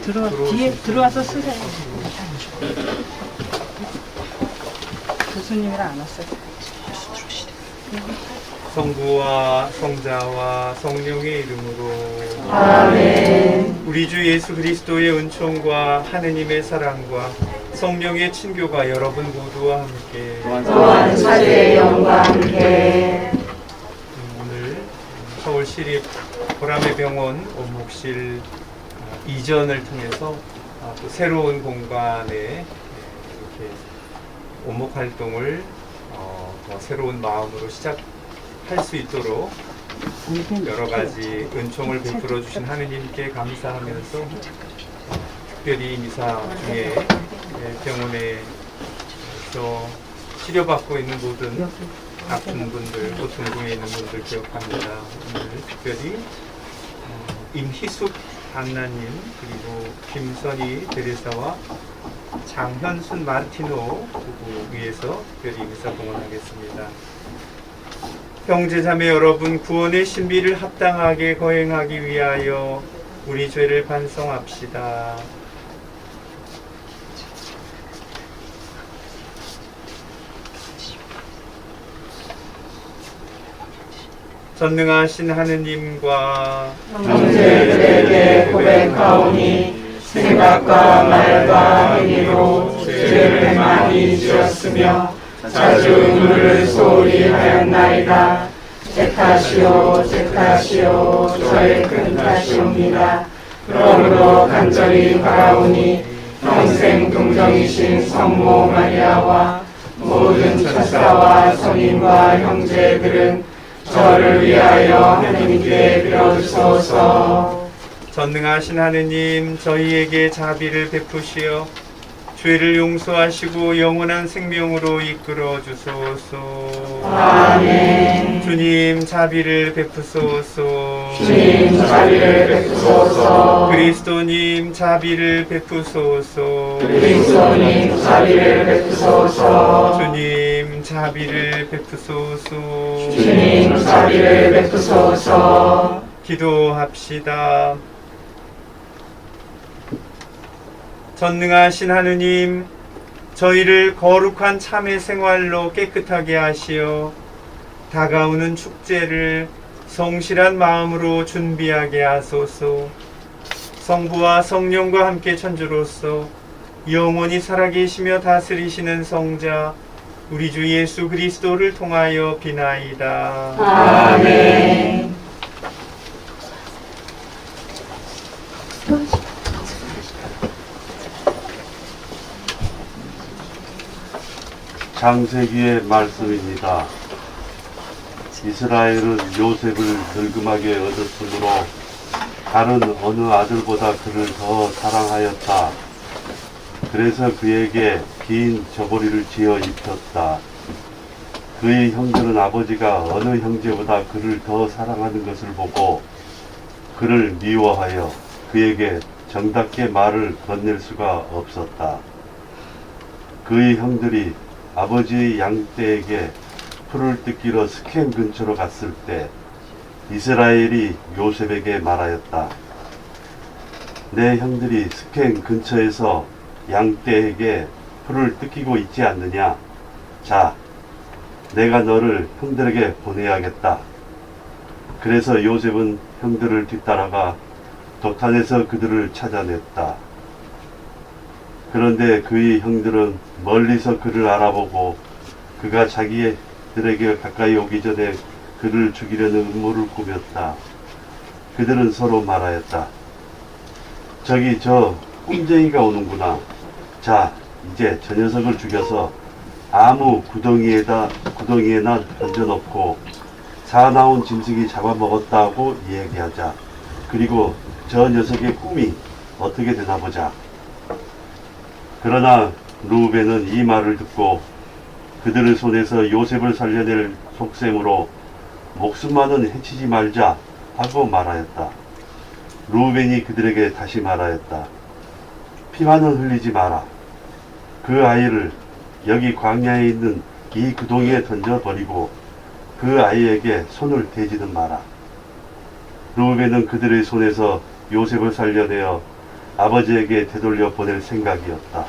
뒤에 들어와서 쓰세요. 교수님이랑 안 왔어요. 성부와 성자와 성령의 이름으로 아멘. 우리 주 예수 그리스도의 은총과 하느님의 사랑과 성령의 친교가 여러분 모두와 함께 또한 자리의 영과 함께 오늘 서울시립 보라매 병원 원목실 이전을 통해서 또 새로운 공간에 이렇게 원목 활동을 더 새로운 마음으로 시작할 수 있도록 여러 가지 은총을 베풀어 주신 하느님께 감사하면서 특별히 미사 중에 병원에서 치료받고 있는 모든 아픈 분들, 고통 중에 있는 분들 기억합니다. 오늘 특별히 임희숙 안나님 그리고 김선희 대리사와 장현순 마르티노 부부 위해서 특별히 미사 봉헌하겠습니다. 형제자매 여러분, 구원의 신비를 합당하게 거행하기 위하여 우리 죄를 반성합시다. 전능하신 하느님과 형제들에게 고백하오니 생각과 말과 행위로 죄를 많이 지었으며 자주 눈을 소홀히 하였나이다. 제 탓이요 제 탓이요 저의 큰 탓이옵니다. 그러므로 간절히 바라오니 평생 동정이신 성모 마리아와 모든 천사와 성인과 형제들은 저를 위하여 하느님께 빌어주소서. 전능하신 하느님, 저희에게 자비를 베푸시어 죄를 용서하시고 영원한 생명으로 이끌어 주소서. 아멘. 주님 자비를 베푸소서. 주님 자비를 베푸소서. 그리스도님 자비를 베푸소서. 그리스도님 자비를 베푸소서. 주님 자비를 베푸소서. 주님 자비를 베푸소서. 기도합시다. 전능하신 하느님, 저희를 거룩한 참회 생활로 깨끗하게 하시어 다가오는 축제를 성실한 마음으로 준비하게 하소서. 성부와 성령과 함께 천주로서 영원히 살아계시며 다스리시는 성자 우리 주 예수 그리스도를 통하여 비나이다. 아멘. 창세기의 말씀입니다. 이스라엘은 요셉을 늙음하게 얻었으므로 다른 어느 아들보다 그를 더 사랑하였다. 그래서 그에게 긴 저고리를 지어 입혔다. 그의 형들은 아버지가 어느 형제보다 그를 더 사랑하는 것을 보고 그를 미워하여 그에게 정답게 말을 건넬 수가 없었다. 그의 형들이 아버지의 양떼에게 풀을 뜯기러 스켐 근처로 갔을 때 이스라엘이 요셉에게 말하였다. 내 형들이 스켐 근처에서 양떼에게 풀을 뜯기고 있지 않느냐? 자, 내가 너를 형들에게 보내야겠다. 그래서 요셉은 형들을 뒤따라가 도탄에서 그들을 찾아냈다. 그런데 그의 형들은 멀리서 그를 알아보고 그가 자기들에게 가까이 오기 전에 그를 죽이려는 음모를 꾸몄다. 그들은 서로 말하였다. 저기 저 꿈쟁이가 오는구나. 자, 이제 저 녀석을 죽여서 아무 구덩이에나 던져놓고 사나운 짐승이 잡아먹었다고 이야기하자. 그리고 저 녀석의 꿈이 어떻게 되나 보자. 그러나 루벤은 이 말을 듣고 그들의 손에서 요셉을 살려낼 속셈으로 목숨만은 해치지 말자 하고 말하였다. 루벤이 그들에게 다시 말하였다. 피만은 흘리지 마라. 그 아이를 여기 광야에 있는 이 구덩이에 던져버리고 그 아이에게 손을 대지는 마라. 루벤은 그들의 손에서 요셉을 살려내어 아버지에게 되돌려 보낼 생각이었다.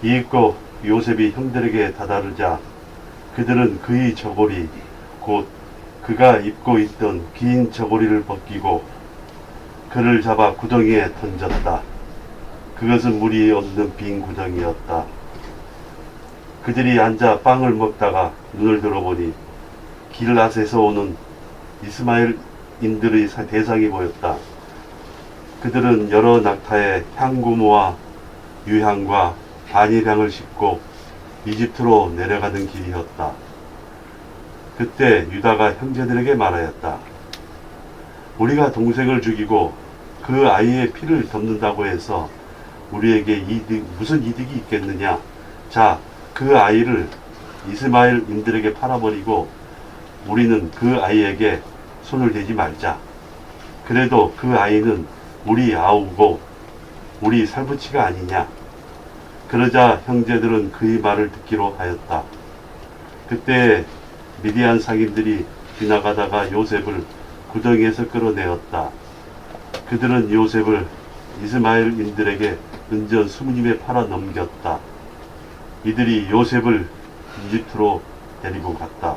이윽고 요셉이 형들에게 다다르자 그들은 그의 저고리 곧 그가 입고 있던 긴 저고리를 벗기고 그를 잡아 구덩이에 던졌다. 그것은 물이 없는 빈 구덩이였다. 그들이 앉아 빵을 먹다가 눈을 들어보니 길앗에서 오는 이스마엘인들의 대상이 보였다. 그들은 여러 낙타의 향고모와 유향과 반일향을 싣고 이집트로 내려가는 길이었다. 그때 유다가 형제들에게 말하였다. 우리가 동생을 죽이고 그 아이의 피를 덮는다고 해서 우리에게 무슨 이득이 있겠느냐? 자, 그 아이를 이스마엘인들에게 팔아버리고 우리는 그 아이에게 손을 대지 말자. 그래도 그 아이는 우리 아우고 우리 살부치가 아니냐. 그러자 형제들은 그의 말을 듣기로 하였다. 그때 미디안 상인들이 지나가다가 요셉을 구덩이에서 끌어내었다. 그들은 요셉을 이스마엘인들에게 은전 20님에 팔아 넘겼다. 이들이 요셉을 이집트로 데리고 갔다.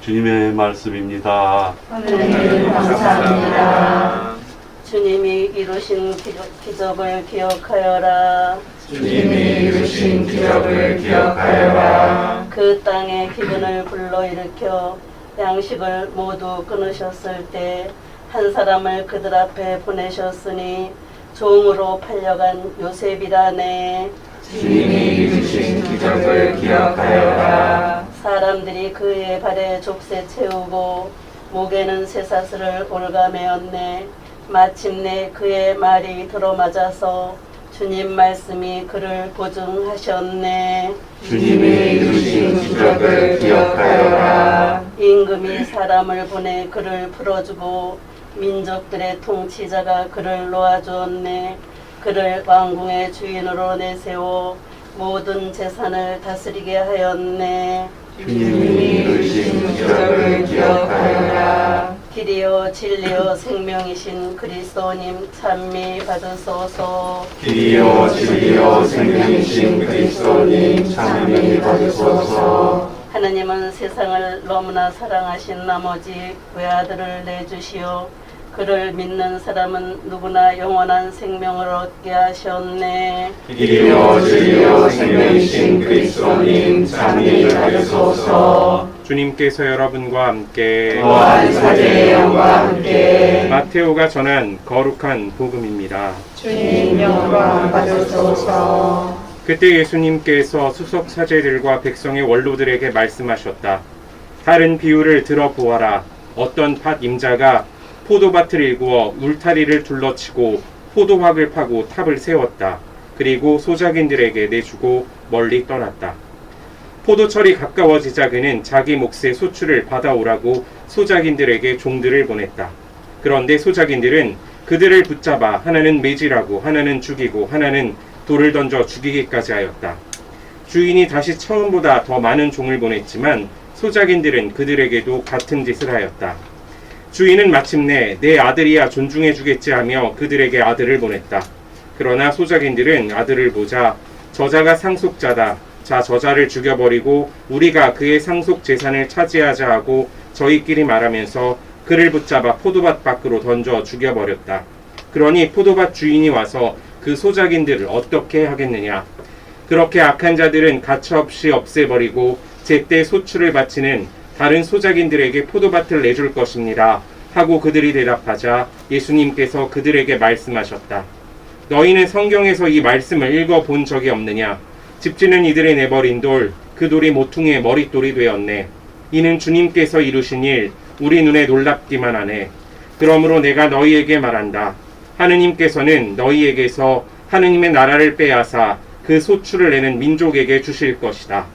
주님의 말씀입니다. 하느님 감사합니다. 주님이 이루신 기적을 기억하여라. 주님이 이루신 기적을 기억하여라. 그 땅의 기근을 불러일으켜 양식을 모두 끊으셨을 때 한 사람을 그들 앞에 보내셨으니 종으로 팔려간 요셉이라네. 주님이 이루신 기적을 기억하여라. 사람들이 그의 발에 족쇄 채우고 목에는 쇠사슬을 올가매었네. 마침내 그의 말이 들어맞아서 주님 말씀이 그를 보증하셨네. 주님이 이루신 기적을 기억하여라. 임금이 사람을 보내 그를 풀어주고 민족들의 통치자가 그를 놓아주었네. 그를 왕궁의 주인으로 내세워 모든 재산을 다스리게 하였네. 주님이 이루신 기적을 기억하여라. 길이요 진리요 생명이신 그리스도님 찬미 받으소서. 길이요 진리요 생명이신 그리스도님 찬미 받으소서. 하나님은 세상을 너무나 사랑하신 나머지 외아들을 내주시어 그를 믿는 사람은 누구나 영원한 생명을 얻게 하셨네. 길이요 진리요 생명이신 그리스도님 찬미 받으소서. 주님께서 여러분과 함께 또한 사제의 영과 함께 마테오가 전한 거룩한 복음입니다. 주님 영광 받으소서. 그때 예수님께서 수석 사제들과 백성의 원로들에게 말씀하셨다. 다른 비유를 들어보아라. 어떤 밭 임자가 포도밭을 일구어 울타리를 둘러치고 포도확을 파고 탑을 세웠다. 그리고 소작인들에게 내주고 멀리 떠났다. 포도철이 가까워지자 그는 자기 몫의 소출을 받아오라고 소작인들에게 종들을 보냈다. 그런데 소작인들은 그들을 붙잡아 하나는 매질하고 하나는 죽이고 하나는 돌을 던져 죽이기까지 하였다. 주인이 다시 처음보다 더 많은 종을 보냈지만 소작인들은 그들에게도 같은 짓을 하였다. 주인은 마침내 내 아들이야 존중해 주겠지 하며 그들에게 아들을 보냈다. 그러나 소작인들은 아들을 보자 저자가 상속자다. 자 저자를 죽여버리고 우리가 그의 상속 재산을 차지하자 하고 저희끼리 말하면서 그를 붙잡아 포도밭 밖으로 던져 죽여버렸다. 그러니 포도밭 주인이 와서 그 소작인들을 어떻게 하겠느냐. 그렇게 악한 자들은 가차없이 없애버리고 제때 소출을 바치는 다른 소작인들에게 포도밭을 내줄 것입니다. 하고 그들이 대답하자 예수님께서 그들에게 말씀하셨다. 너희는 성경에서 이 말씀을 읽어본 적이 없느냐. 집주는 이들이 내버린 돌, 그 돌이 모퉁이의 머릿돌이 되었네. 이는 주님께서 이루신 일, 우리 눈에 놀랍기만 하네. 그러므로 내가 너희에게 말한다. 하느님께서는 너희에게서 하느님의 나라를 빼앗아 그 소출을 내는 민족에게 주실 것이다.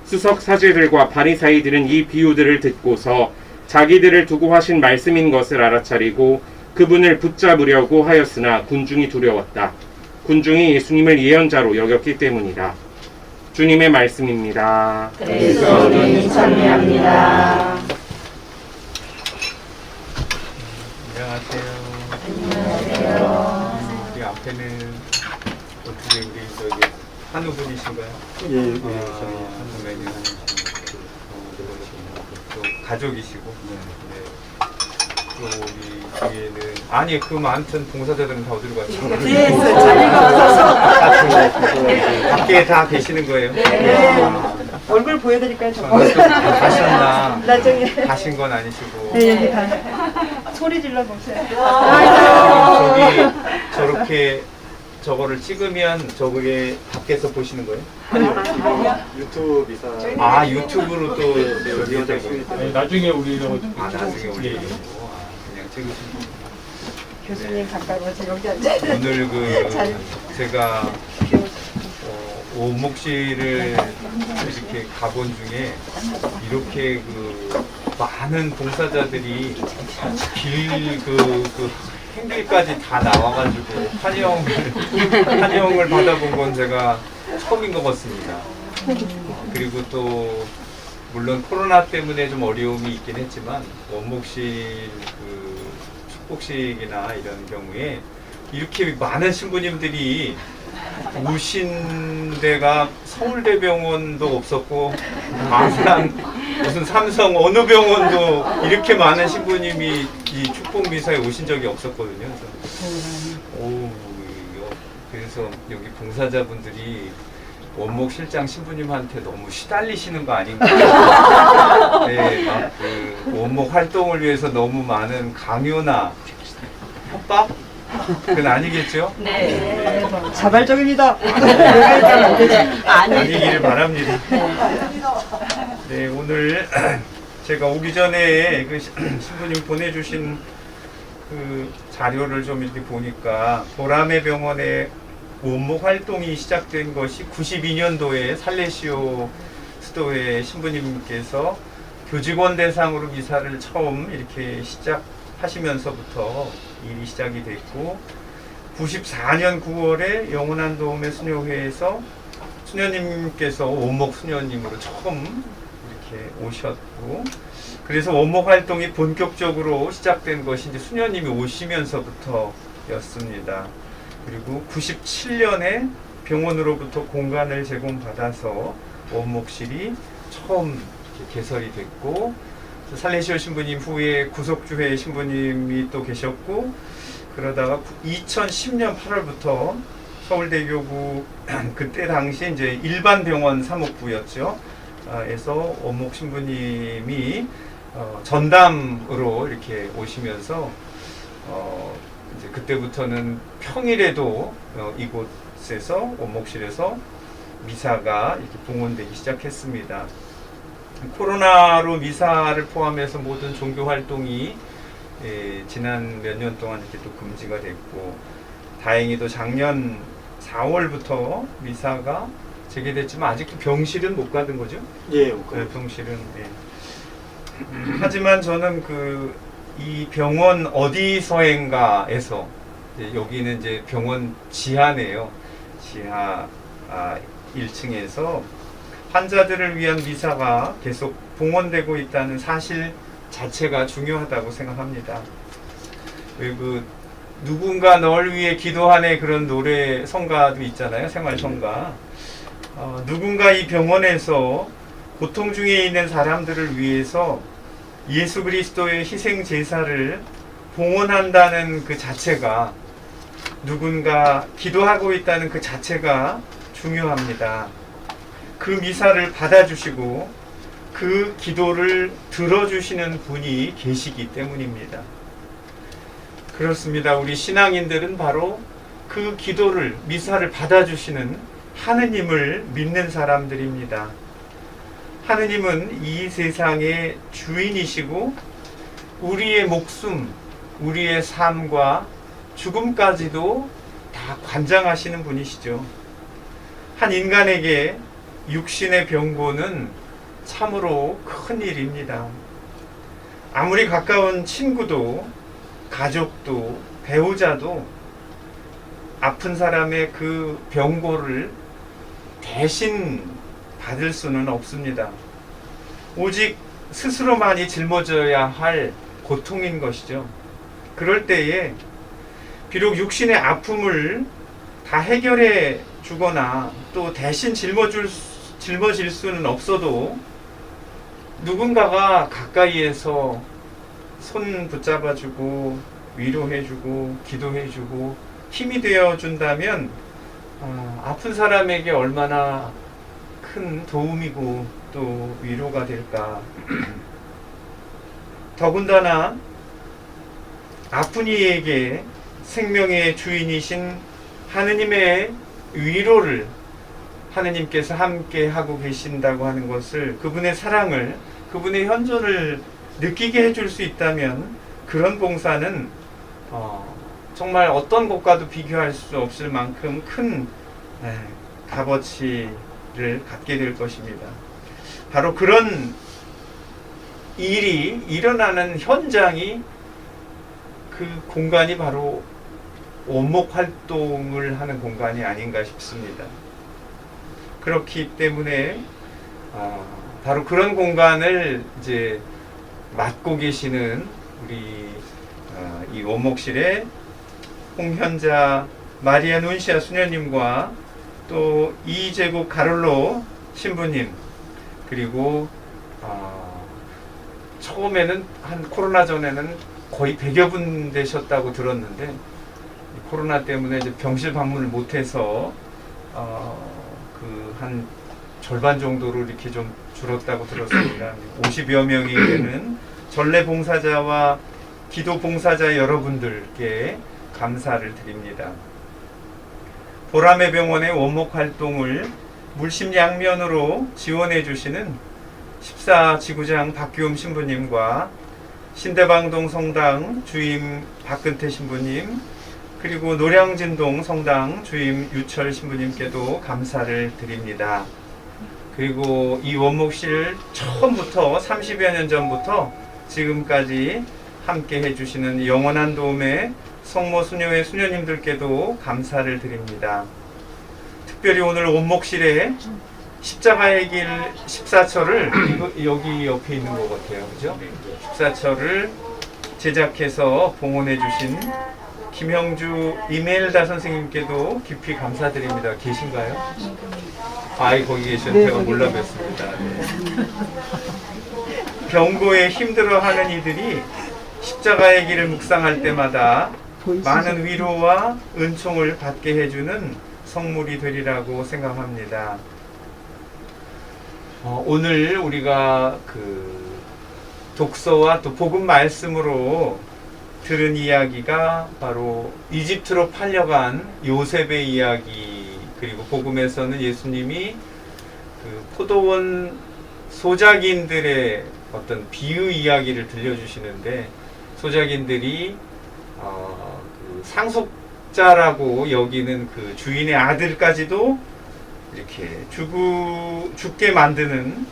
수석 사제들과 바리사이들은 이 비유들을 듣고서 자기들을 두고 하신 말씀인 것을 알아차리고 그분을 붙잡으려고 하였으나 군중이 두려웠다. 군중이 예수님을 예언자로 여겼기 때문이다. 주님의 말씀입니다. 그리스도님 찬미합니다. 안녕하세요. 안녕하세요. 앞에는 어떻게 우리 저기 한우 분이신가요? 예, 여기 저희 한우 메뉴 하시는 또 가족이시고 네. 또 우리 뒤에는 아니 그럼 아무튼 봉사자들은 다 어디로 갔어요? 뒤에 자리가 없어서 밖에 다 계시는 거예요? 네. 얼굴 보여드릴까요? 저거? 가셨나? 나중에. 가신 건 아니시고 네, 여기 가. 소리 질러 보세요. 저기 저렇게 저거를 찍으면 저게 밖에서 보시는 거예요? 유튜브 미사 아 유튜브로 또 저기 되고 네, 나중에 우리가 아 나중에 예, 올리고 예. 그냥 찍으시는 거예요. 교수님 가까이 와서 여기 앉아. 오늘 그 잘- 제가 오목시를 이렇게 가본 중에 이렇게 그 많은 봉사자들이 그 행길까지 다 나와가지고 환영을 받아본 건 제가 처음인 것 같습니다. 그리고 또 물론 코로나 때문에 좀 어려움이 있긴 했지만 원목실 그 축복식이나 이런 경우에 이렇게 많은 신부님들이 오신 데가 서울대병원도 없었고 아산 무슨 삼성 어느 병원도 이렇게 많은 신부님이 이 축복 미사에 오신 적이 없었거든요. 그래서 여기 봉사자분들이 원목 실장 신부님한테 너무 시달리시는 거 아닌가? 네, 막 그 원목 활동을 위해서 너무 많은 강요나 협박? 그건 아니겠죠? 네. 자발적입니다. 내가 있다면 안 되지. 아니기를 바랍니다. 네, 오늘 제가 오기 전에 그 신부님 보내주신 그 자료를 좀 이렇게 보니까 보라매 병원의 원목 활동이 시작된 것이 92년도에 살레시오 수도회 신부님께서 교직원 대상으로 미사를 처음 이렇게 시작하시면서부터 일이 시작이 됐고 94년 9월에 영원한 도움의 수녀회에서 수녀님께서 원목 수녀님으로 처음 이렇게 오셨고 그래서 원목 활동이 본격적으로 시작된 것이 이제 수녀님이 오시면서부터였습니다. 그리고 97년에 병원으로부터 공간을 제공받아서 원목실이 처음 이렇게 개설이 됐고 살레시오 신부님 후에 구속주회 신부님이 또 계셨고 그러다가 2010년 8월부터 서울대교구 그때 당시 이제 일반 병원 사목부였죠. 에서 원목 신부님이 전담으로 이렇게 오시면서 이제 그때부터는 평일에도 이곳에서 원목실에서 미사가 이렇게 봉헌되기 시작했습니다. 코로나로 미사를 포함해서 모든 종교 활동이 지난 몇 년 동안 이렇게 또 금지가 됐고 다행히도 작년 4월부터 미사가 재개됐지만 아직도 병실은 못 가는 거죠? 예, 네, 병실은. 네. 하지만 저는 이 병원 어디서인가에서 여기는 이제 병원 지하네요. 지하 1층에서 환자들을 위한 미사가 계속 봉헌되고 있다는 사실 자체가 중요하다고 생각합니다. 그 누군가 널 위해 기도하네 그런 노래 성가도 있잖아요. 생활 성가. 누군가 이 병원에서 고통 중에 있는 사람들을 위해서 예수 그리스도의 희생 제사를 봉헌한다는 그 자체가 누군가 기도하고 있다는 그 자체가 중요합니다. 그 미사를 받아주시고 그 기도를 들어주시는 분이 계시기 때문입니다. 그렇습니다. 우리 신앙인들은 바로 그 기도를 미사를 받아주시는 하느님을 믿는 사람들입니다. 하느님은 이 세상의 주인이시고 우리의 목숨, 우리의 삶과 죽음까지도 다 관장하시는 분이시죠. 한 인간에게 육신의 병고는 참으로 큰 일입니다. 아무리 가까운 친구도 가족도 배우자도 아픈 사람의 그 병고를 대신 받을 수는 없습니다. 오직 스스로만이 짊어져야 할 고통인 것이죠. 그럴 때에 비록 육신의 아픔을 다 해결해 주거나 또 대신 짊어질 수는 없어도 누군가가 가까이에서 손 붙잡아주고 위로해주고 기도해주고 힘이 되어준다면 아픈 사람에게 얼마나 큰 도움이고 또 위로가 될까. 더군다나 아픈 이에게 생명의 주인이신 하느님의 위로를 하느님께서 함께 하고 계신다고 하는 것을, 그분의 사랑을, 그분의 현존을 느끼게 해줄 수 있다면 그런 봉사는 정말 어떤 것과도 비교할 수 없을 만큼 큰 값어치를 갖게 될 것입니다. 바로 그런 일이 일어나는 현장이, 그 공간이 바로 원목 활동을 하는 공간이 아닌가 싶습니다. 그렇기 때문에 바로 그런 공간을 이제 맡고 계시는 우리 이 원목실의 홍현자 마리아 눈시아 수녀님과 또 이제국 가롤로 신부님, 그리고 처음에는 한 코로나 전에는 거의 100여 분 되셨다고 들었는데 코로나 때문에 이제 병실 방문을 못해서 그 한 절반 정도로 이렇게 좀 줄었다고 들었습니다. 50여 명이 되는 전례 봉사자와 기도 봉사자 여러분들께 감사를 드립니다. 보람의 병원의 원목 활동을 물심양면으로 지원해 주시는 14지구장 박규음 신부님과 신대방동 성당 주임 박근태 신부님, 그리고 노량진동 성당 주임 유철 신부님께도 감사를 드립니다. 그리고 이 원목실 처음부터 30여 년 전부터 지금까지 함께 해주시는 영원한 도움의 성모 수녀회 수녀님들께도 감사를 드립니다. 특별히 오늘 원목실에 십자가의 길 14처를 여기 옆에 있는 것 같아요, 그죠? 14처를 제작해서 봉헌해 주신 김형주 이멜다 선생님께도 깊이 감사드립니다. 계신가요? 거기 계셨는데 제가 몰라 뵀습니다. 병고에 힘들어하는 이들이 십자가의 길을 묵상할 때마다 많은 위로와 은총을 받게 해주는 성물이 되리라고 생각합니다. 오늘 우리가 그 독서와 또 복음 말씀으로 들은 이야기가 바로 이집트로 팔려간 요셉의 이야기, 그리고 복음에서는 예수님이 그 포도원 소작인들의 어떤 비유 이야기를 들려주시는데, 소작인들이 그 상속자라고 여기는 그 주인의 아들까지도 이렇게 죽게 만드는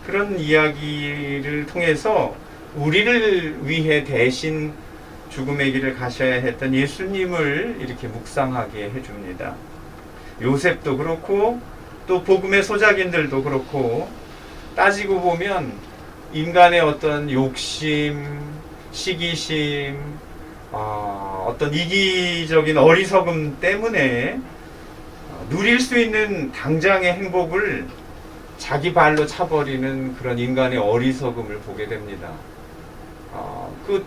그런 이야기를 통해서 우리를 위해 대신 죽음의 길을 가셔야 했던 예수님을 이렇게 묵상하게 해줍니다. 요셉도 그렇고 또 복음의 소작인들도 그렇고, 따지고 보면 인간의 어떤 욕심, 시기심, 어떤 이기적인 어리석음 때문에 누릴 수 있는 당장의 행복을 자기 발로 차버리는 그런 인간의 어리석음을 보게 됩니다. 그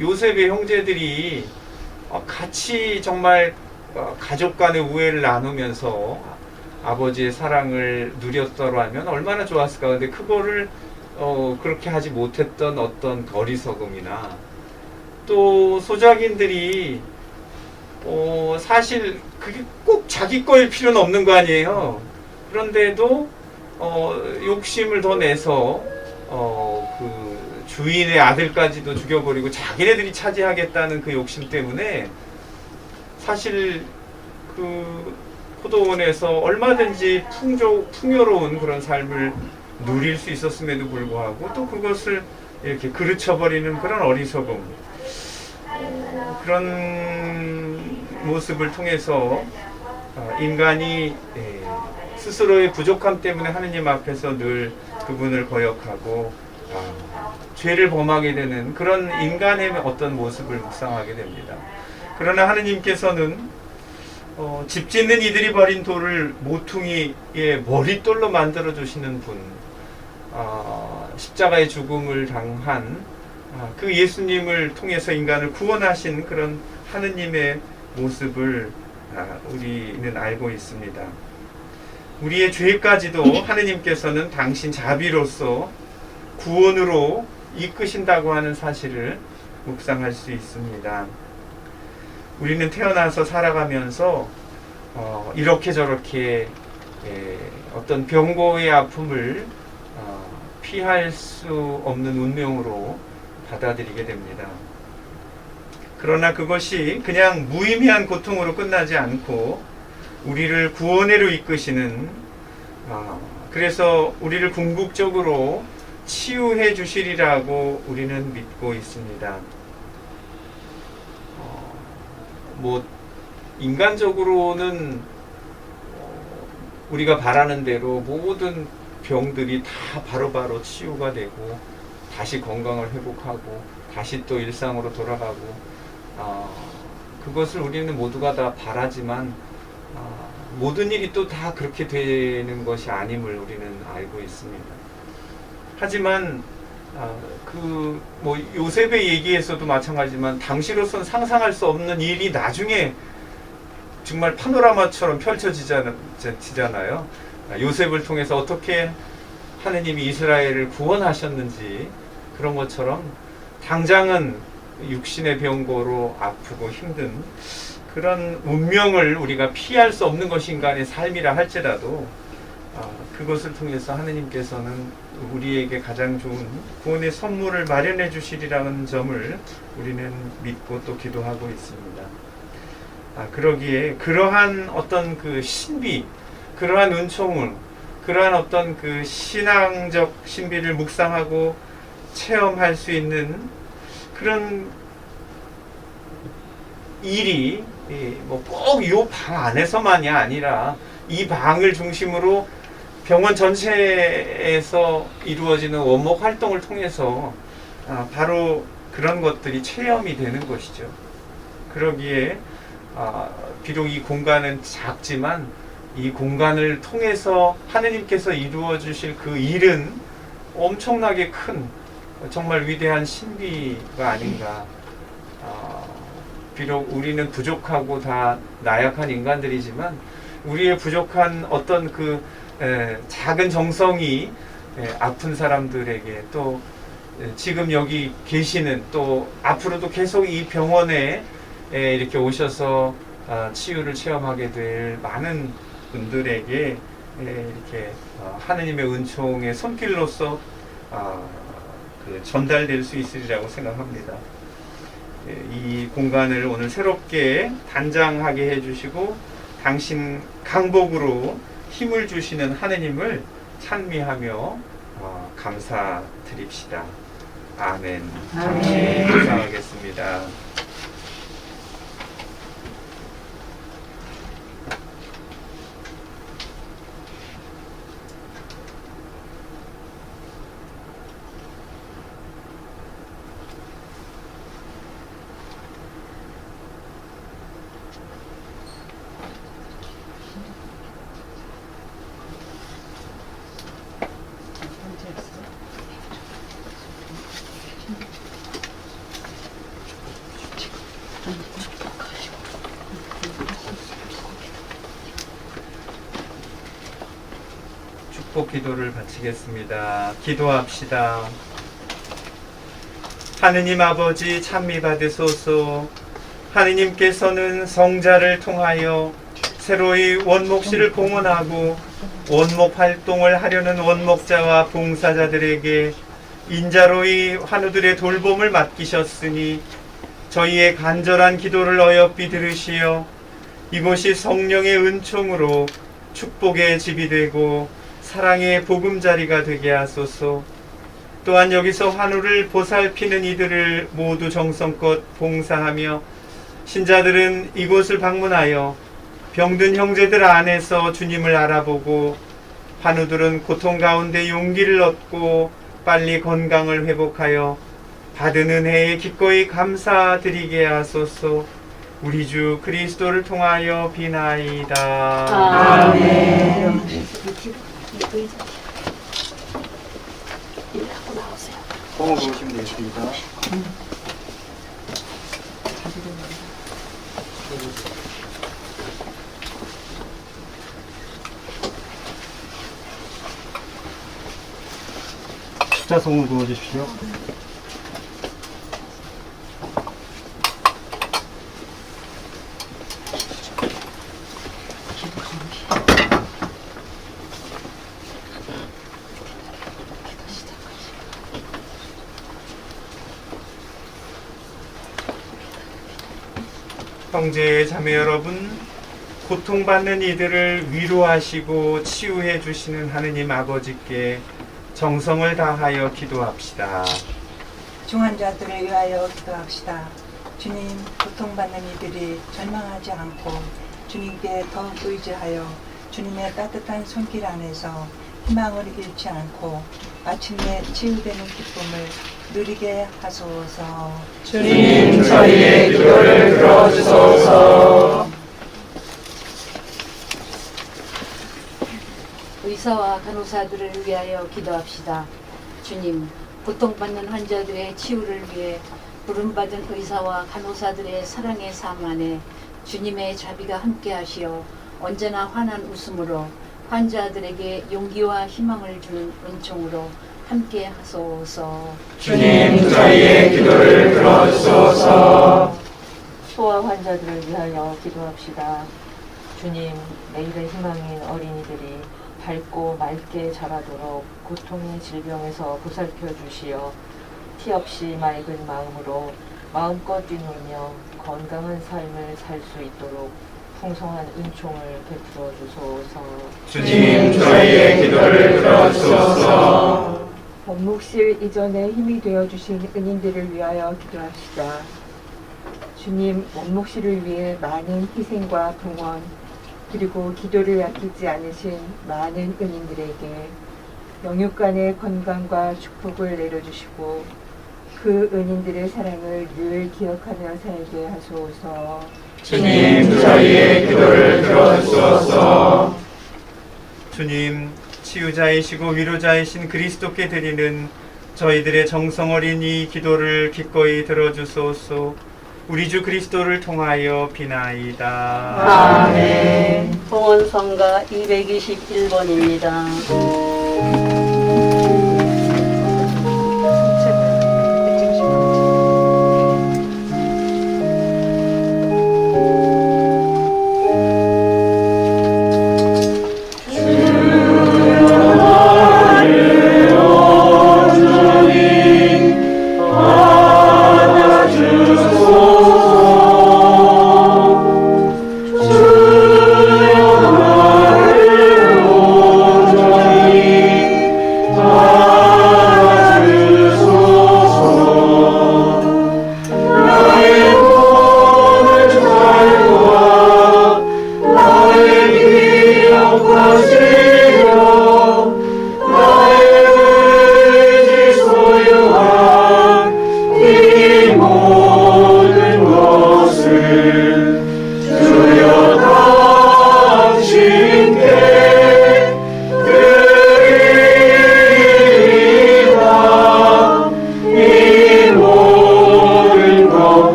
요셉의 형제들이 같이 정말 가족 간의 우애를 나누면서 아버지의 사랑을 누렸더라면 얼마나 좋았을까. 근데 그거를 그렇게 하지 못했던 어떤 어리석음이나, 또 소작인들이 사실 그게 꼭 자기 거일 필요는 없는 거 아니에요. 그런데도 욕심을 더 내서 그 주인의 아들까지도 죽여버리고 자기네들이 차지하겠다는 그 욕심 때문에 사실 그 포도원에서 얼마든지 풍요로운 그런 삶을 누릴 수 있었음에도 불구하고 또 그것을 이렇게 그르쳐버리는 그런 어리석음, 그런 모습을 통해서 인간이 스스로의 부족함 때문에 하느님 앞에서 늘 그분을 거역하고 죄를 범하게 되는 그런 인간의 어떤 모습을 묵상하게 됩니다. 그러나 하느님께서는 집 짓는 이들이 버린 돌을 모퉁이의 머릿돌로 만들어 주시는 분, 십자가의 죽음을 당한 그 예수님을 통해서 인간을 구원하신 그런 하느님의 모습을 우리는 알고 있습니다. 우리의 죄까지도 하느님께서는 당신 자비로서 구원으로 이끄신다고 하는 사실을 묵상할 수 있습니다. 우리는 태어나서 살아가면서 이렇게 저렇게 어떤 병고의 아픔을 피할 수 없는 운명으로 받아들이게 됩니다. 그러나 그것이 그냥 무의미한 고통으로 끝나지 않고 우리를 구원으로 이끄시는, 그래서 우리를 궁극적으로 치유해 주시리라고 우리는 믿고 있습니다. 인간적으로는 우리가 바라는 대로 모든 병들이 다 바로바로 치유가 되고 다시 건강을 회복하고 다시 또 일상으로 돌아가고, 그것을 우리는 모두가 다 바라지만 모든 일이 또 다 그렇게 되는 것이 아님을 우리는 알고 있습니다. 하지만 요셉의 얘기에서도 마찬가지지만 당시로서는 상상할 수 없는 일이 나중에 정말 파노라마처럼 펼쳐지잖아요. 요셉을 통해서 어떻게 하느님이 이스라엘을 구원하셨는지, 그런 것처럼 당장은 육신의 병고로 아프고 힘든 그런 운명을 우리가 피할 수 없는 것이 인간의 삶이라 할지라도 그것을 통해서 하느님께서는 우리에게 가장 좋은 구원의 선물을 마련해 주시리라는 점을 우리는 믿고 또 기도하고 있습니다. 그러기에 그러한 어떤 그 신비, 그러한 은총을, 그러한 어떤 그 신앙적 신비를 묵상하고 체험할 수 있는 그런 일이 꼭 이 방 안에서만이 아니라 이 방을 중심으로 병원 전체에서 이루어지는 원목 활동을 통해서 바로 그런 것들이 체험이 되는 것이죠. 그러기에 비록 이 공간은 작지만 이 공간을 통해서 하느님께서 이루어 주실 그 일은 엄청나게 큰, 정말 위대한 신비가 아닌가. 비록 우리는 부족하고 다 나약한 인간들이지만 우리의 부족한 어떤 그 작은 정성이 아픈 사람들에게, 또 지금 여기 계시는, 또 앞으로도 계속 이 병원에 이렇게 오셔서 치유를 체험하게 될 많은 분들에게 이렇게 하느님의 은총의 손길로서 전달될 수 있으리라고 생각합니다. 이 공간을 오늘 새롭게 단장하게 해주시고 당신 강복으로 힘을 주시는 하느님을 찬미하며 감사드립시다. 아멘. 잠시 감사하겠습니다. 축복 기도를 바치겠습니다. 기도합시다. 하느님 아버지 찬미 받으소서. 하느님께서는 성자를 통하여 새로이 원목실을 봉헌하고 원목 활동을 하려는 원목자와 봉사자들에게 인자로이 환우들의 돌봄을 맡기셨으니 저희의 간절한 기도를 어여삐 들으시어 이곳이 성령의 은총으로 축복의 집이 되고 사랑의 보금자리가 되게 하소서. 또한 여기서 환우를 보살피는 이들을 모두 정성껏 봉사하며 신자들은 이곳을 방문하여 병든 형제들 안에서 주님을 알아보고 환우들은 고통 가운데 용기를 얻고 빨리 건강을 회복하여 받은 은혜에 기꺼이 감사드리게 하소서. 우리 주 그리스도를 통하여 비나이다. 아멘. 공을 보시면 되겠습니다. 십자송을 그어주십시오. 형제 자매 여러분, 고통받는 이들을 위로하시고 치유해 주시는 하느님 아버지께 정성을 다하여 기도합시다. 중환자들을 위하여 기도합시다. 주님, 고통받는 이들이 절망하지 않고 주님께 더욱 의지하여 주님의 따뜻한 손길 안에서 희망을 잃지 않고 마침내 치유되는 기쁨을 누리게 하소서. 주님, 저희의 기도를 들어주소서. 의사와 간호사들을 위하여 기도합시다. 주님, 고통받는 환자들의 치유를 위해 부름받은 의사와 간호사들의 사랑의 삶 안에 주님의 자비가 함께하시어 언제나 환한 웃음으로 환자들에게 용기와 희망을 주는 은총으로 함께 하소서. 주님, 저희의 기도를 들어주소서. 소아 환자들을 위하여 기도합시다. 주님, 내일의 희망인 어린이들이 밝고 맑게 자라도록 고통의 질병에서 보살펴 주시어 티 없이 맑은 마음으로 마음껏 뛰놀며 건강한 삶을 살 수 있도록 풍성한 은총을 베풀어 주소서. 주님, 저희의 기도를 들어주소서. 원목실 이전에 힘이 되어 주신 은인들을 위하여 기도합시다. 주님, 원목실을 위해 많은 희생과 봉헌 그리고 기도를 아끼지 않으신 많은 은인들에게 영육간의 건강과 축복을 내려주시고 그 은인들의 사랑을 늘 기억하며 살게 하소서. 주님, 저희의 기도를 들어주소서. 주님, 치유자이시고 위로자이신 그리스도께 드리는 저희들의 정성 어린 이 기도를 기꺼이 들어주소서. 우리 주 그리스도를 통하여 비나이다. 아멘. 봉헌성가 221번입니다.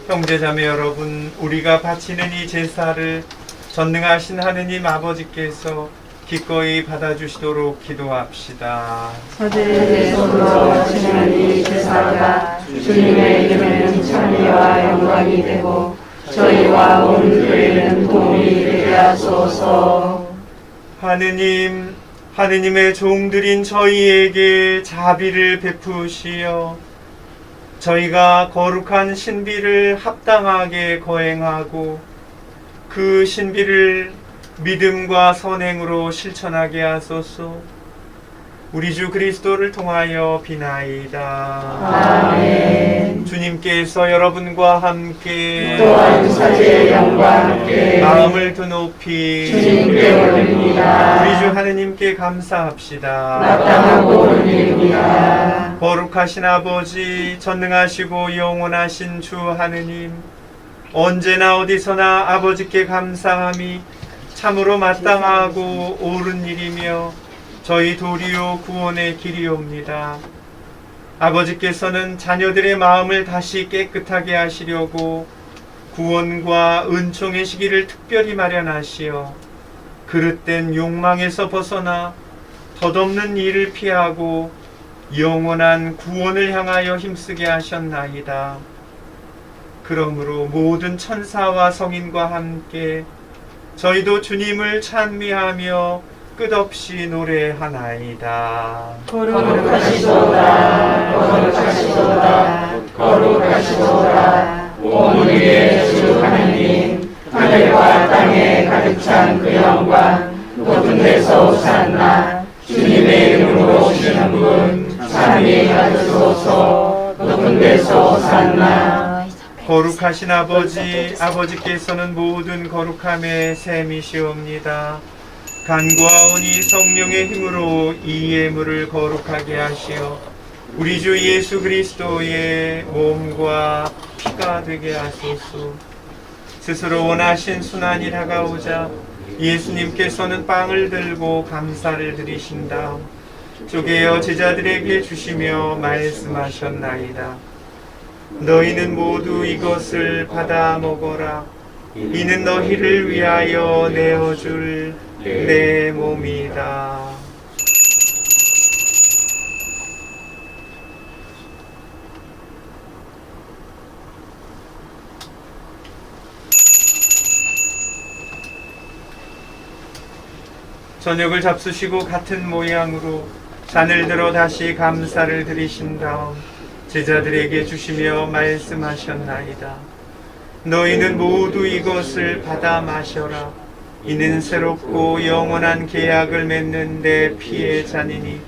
형제자매 여러분, 우리가 바치는 이 제사를 전능하신 하느님 아버지께서 기꺼이 받아주시도록 기도합시다. 저들의 손으로 바치는 이 제사가 주님의 이름에는 찬미와 영광이 되고 저희와 온 교회는 도움이 되게 하소서. 하느님, 하느님의 종들인 저희에게 자비를 베푸시어 저희가 거룩한 신비를 합당하게 거행하고 그 신비를 믿음과 선행으로 실천하게 하소서. 우리 주 그리스도를 통하여 비나이다. 아멘. 주님께서 여러분과 함께 또한 사제의 영과 함께 마음을 더 높이 주님께 올립니다. 우리 주 하느님께 감사합시다. 마땅하고 옳은 일입니다. 거룩하신 아버지, 전능하시고 영원하신 주 하느님, 언제나 어디서나 아버지께 감사함이 참으로 마땅하고 옳은 일이며 저희 도리요 구원의 길이옵니다. 아버지께서는 자녀들의 마음을 다시 깨끗하게 하시려고 구원과 은총의 시기를 특별히 마련하시어 그릇된 욕망에서 벗어나 덧없는 일을 피하고 영원한 구원을 향하여 힘쓰게 하셨나이다. 그러므로 모든 천사와 성인과 함께 저희도 주님을 찬미하며 끝없이 노래하나이다. 거룩하시도다, 거룩하시도다, 거룩하시도다. 온 우리의 주 하느님, 하늘과 땅에 가득 찬 그 영광, 높은 데서 오산나. 주님의 이름으로 오시는 분, 찬미 받으소서. 높은 데서 오산나. 거룩하신 아버지, 아버지께서는 모든 거룩함의 셈이시옵니다. 간구하오니 성령의 힘으로 이 예물을 거룩하게 하시어 우리 주 예수 그리스도의 몸과 피가 되게 하소서. 스스로 원하신 순환이 다가오자 예수님께서는 빵을 들고 감사를 드리신 다음 쪼개어 제자들에게 주시며 말씀하셨나이다. 너희는 모두 이것을 받아 먹어라. 이는 너희를 위하여 내어줄 내 몸이다. 저녁을 잡수시고 같은 모양으로 잔을 들어 다시 감사를 드리신 다음 제자들에게 주시며 말씀하셨나이다. 너희는 모두 이것을 받아 마셔라. 이는 새롭고 영원한 계약을 맺는 내 피의 잔이니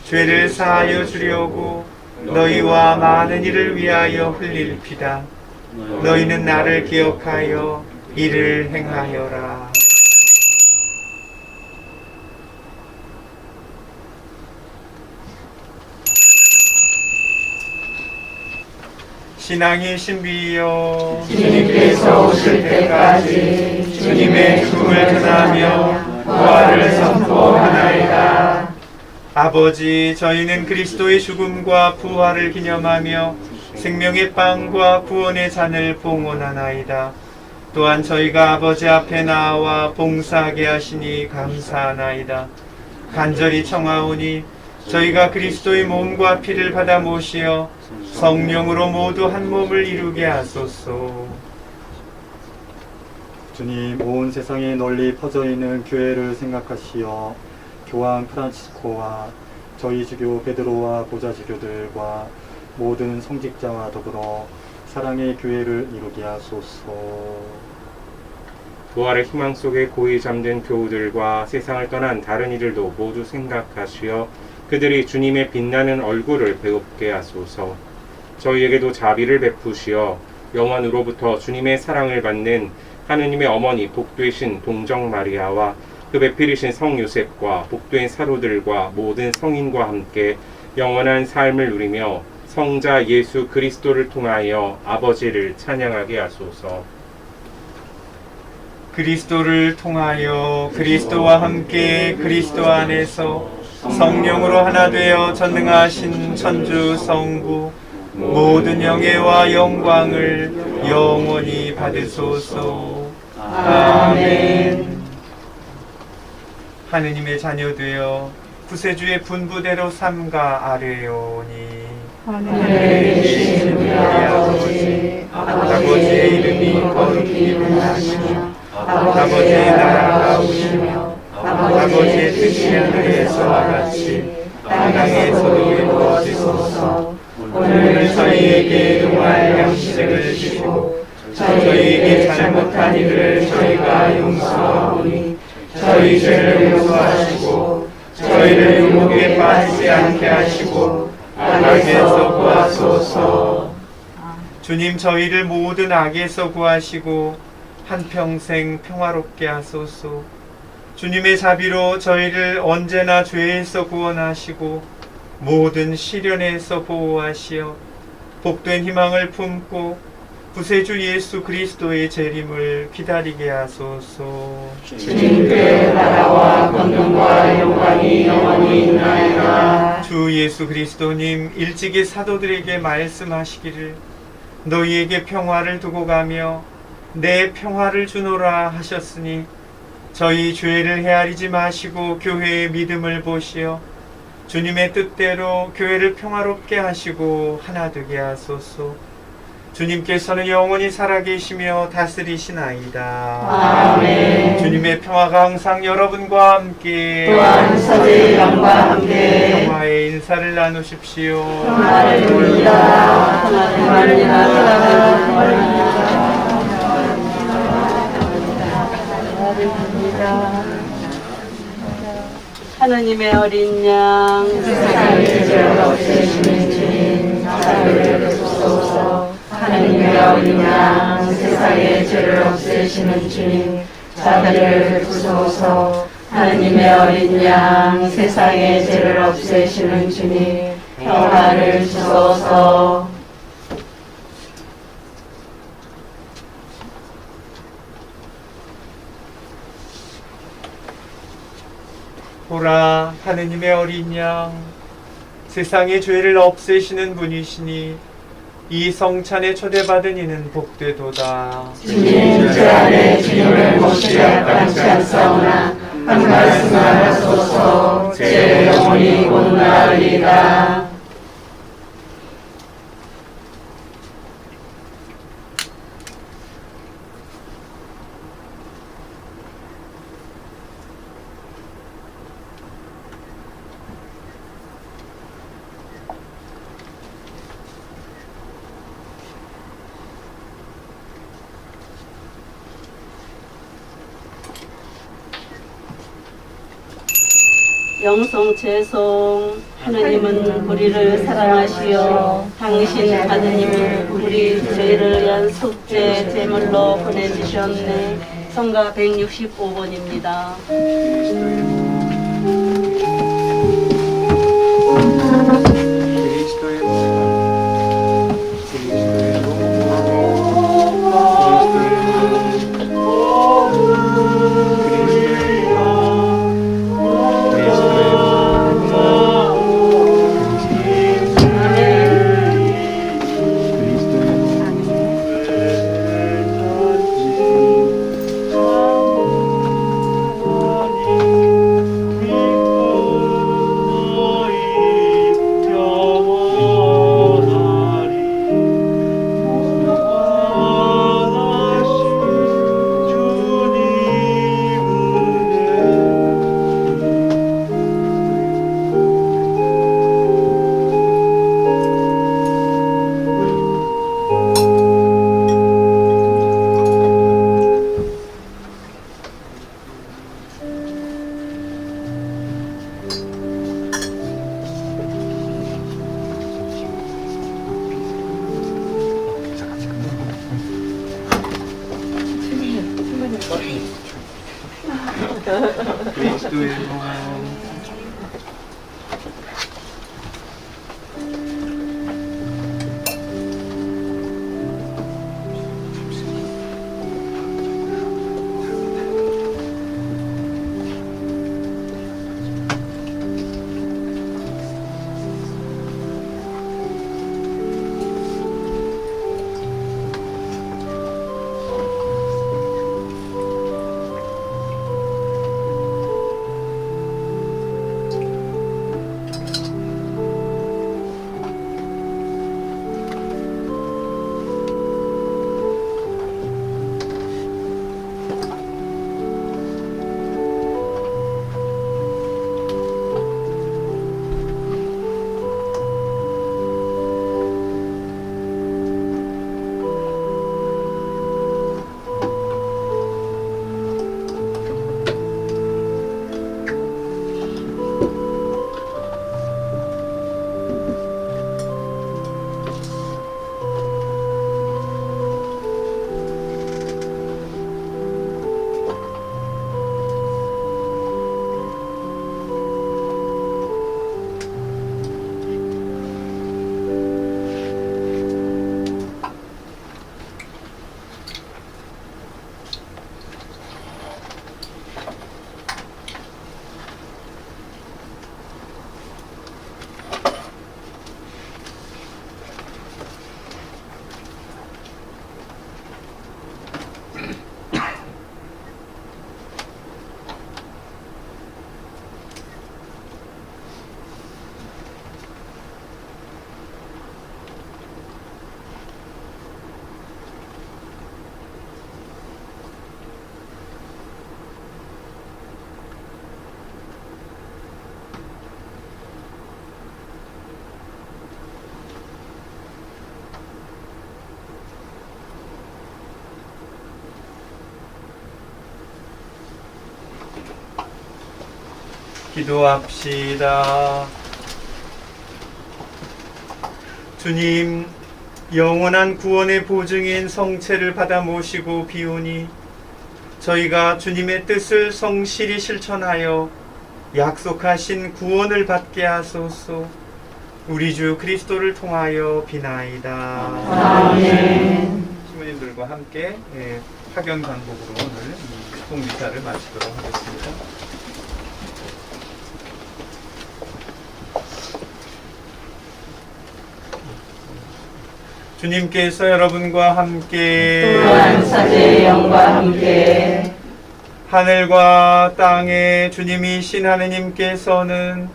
죄를 사하여 주려고 너희와 많은 이를 위하여 흘릴 피다. 너희는 나를 기억하여 이를 행하여라. 신앙의 신비여, 주님께서 오실 때까지 주님의 죽음을 전하며 부활을 선포하나이다. 아버지, 저희는 그리스도의 죽음과 부활을 기념하며 생명의 빵과 구원의 잔을 봉헌하나이다. 또한 저희가 아버지 앞에 나와 봉사하게 하시니 감사하나이다. 간절히 청하오니 저희가 그리스도의 몸과 피를 받아 모시어 성령으로 모두 한 몸을 이루게 하소서. 주님, 온 세상에 널리 퍼져 있는 교회를 생각하시어 교황 프란치스코와 저희 주교 베드로와 보좌주교들과 모든 성직자와 더불어 사랑의 교회를 이루게 하소서. 부활의 희망 속에 고이 잠든 교우들과 세상을 떠난 다른 이들도 모두 생각하시어 그들이 주님의 빛나는 얼굴을 배웁게 하소서. 저희에게도 자비를 베푸시어 영원으로부터 주님의 사랑을 받는 하느님의 어머니 복되신 동정 마리아와 그 배필이신 성 요셉과 복된 사도들과 모든 성인과 함께 영원한 삶을 누리며 성자 예수 그리스도를 통하여 아버지를 찬양하게 하소서. 그리스도를 통하여 그리스도와 함께 그리스도 안에서 성령으로 하나 되어 전능하신 천주 성부 모든 영예와 영광을 영원히 받으소서. 아멘. 하느님의 자녀 되어 구세주의 분부대로 삼가 아뢰오니 하늘에 계신 우리 아버지, 아버지의 이름이 거룩히 하시며 아버지의 나라가 오시며 아버지의 뜻이 하늘에서와 같이 땅에서도 이루어지소서. 오늘 저희에게 용할 양식을 주시고 저희에게 잘못한 일을 저희가 용서하오니 저희 죄를 용서하시고 저희를 유혹에 빠지게 주님, 저희를 모든 악에서 구하시고 한평생 평화롭게 하소서. 주님의 자비로 저희를 언제나 죄에서 구원하시고 모든 시련에서 보호하시어 복된 희망을 품고 구세주 예수 그리스도의 재림을 기다리게 하소서. 주님께 나라와 권능과 영광이 영원히 있나이다. 주 예수 그리스도님, 일찍이 사도들에게 말씀하시기를 너희에게 평화를 두고 가며 내 평화를 주노라 하셨으니 저희 죄를 헤아리지 마시고 교회의 믿음을 보시어 주님의 뜻대로 교회를 평화롭게 하시고 하나 되게 하소서. 주님께서는 영원히 살아계시며 다스리시나이다. 아멘. 주님의 평화가 항상 여러분과 함께 또한 서재의 영과 함께 평화의 인사를 나누십시오. 평화를 봅니다. 평화를 봅니다. 하느님의 어린 양, 세상의 죄를 없애시는 주님, 나를 베푸소서. 하느님의 어린 양, 세상의 죄를 없애시는 주님, 자비를 베푸소서. 하느님의 어린 양, 세상의 죄를 없애시는 주님, 평화를 주소서. 보라, 하느님의 어린 양, 세상의 죄를 없애시는 분이시니 이 성찬에 초대받은 이는 복되도다. 주님, 제 안에 주님을 모시기 합당치 않사오나 한 말씀만 하소서. 제 영혼이 곧 나으리이다. 영성 죄송. 하느님은 우리를 사랑하시어 당신 아드님을 우리 죄를 위한 속죄 제물로 보내주셨네. 성가 165번입니다. 그리스도의 몸, 그리스도의 몸. 기도합시다. 주님, 영원한 구원의 보증인 성체를 받아 모시고 비오니 저희가 주님의 뜻을 성실히 실천하여 약속하신 구원을 받게 하소서. 우리 주 그리스도를 통하여 비나이다. 아멘. 신부님들과 함께 파견 간곡으로 오늘 이 축복 미사를 마치도록 하겠습니다. 주님께서 여러분과 함께 또한 사제의 영과 함께 하늘과 땅에 주님이신 하느님께서는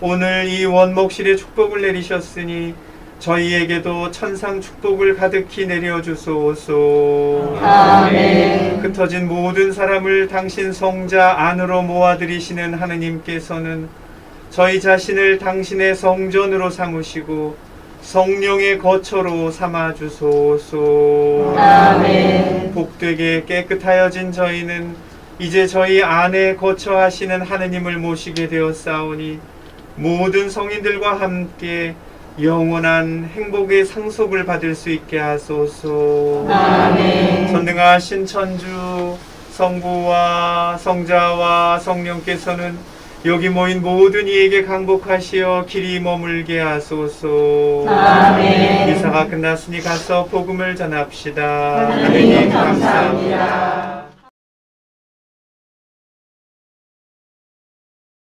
오늘 이 원목실에 축복을 내리셨으니 저희에게도 천상 축복을 가득히 내려주소서. 아멘. 흩어진 모든 사람을 당신 성자 안으로 모아들이시는 하느님께서는 저희 자신을 당신의 성전으로 삼으시고 성령의 거처로 삼아주소서. 아멘. 복되게 깨끗하여진 저희는 이제 저희 안에 거처하시는 하느님을 모시게 되었사오니 모든 성인들과 함께 영원한 행복의 상속을 받을 수 있게 하소서. 아멘. 전능하신 천주 성부와 성자와 성령께서는 여기 모인 모든 이에게 강복하시어 길이 머물게 하소서. 아멘. 미사가 끝났으니 가서 복음을 전합시다. 하느님 감사합니다.